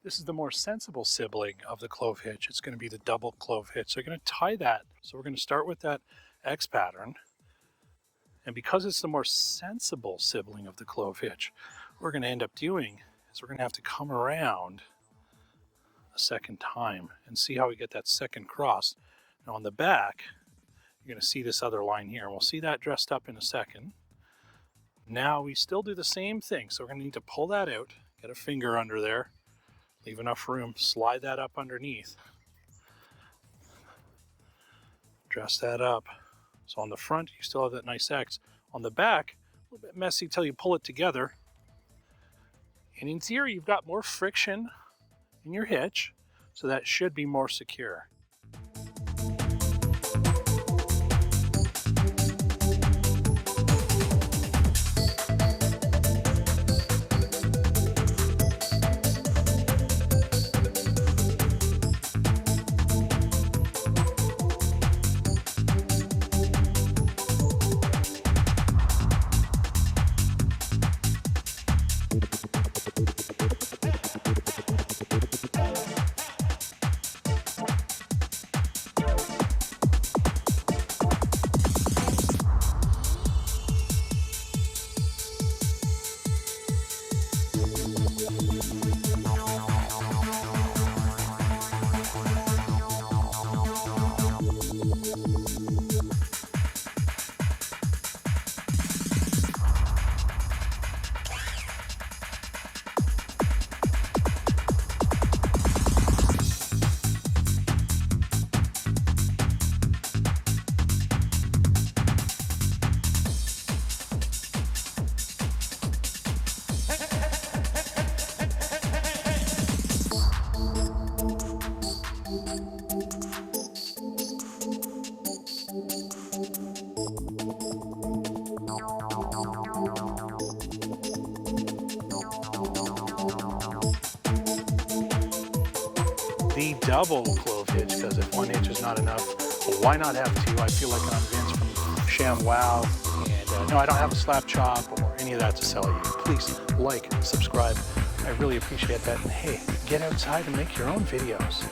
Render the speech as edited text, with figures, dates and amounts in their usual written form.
This is the more sensible sibling of the clove hitch. It's going to be the double clove hitch. So you're going to tie that. So we're going to start with that X pattern. And because it's the more sensible sibling of the clove hitch, what we're going to end up doing is we're going to have to come around a second time and see how we get that second cross. Now on the back, you're going to see this other line here. We'll see that dressed up in a second. Now we still do the same thing. So we're going to need to pull that out, get a finger under there, leave enough room, slide that up underneath. Dress that up. So on the front, you still have that nice X. On the back, a little bit messy until you pull it together. And in theory, you've got more friction in your hitch, so that should be more secure. The double clove hitch, because if one hitch is not enough, well, why not have two? I feel like I'm Vince from ShamWow, and no, I don't have a slap chop or any of that to sell you. Please like, subscribe. I really appreciate that. And hey, get outside and make your own videos.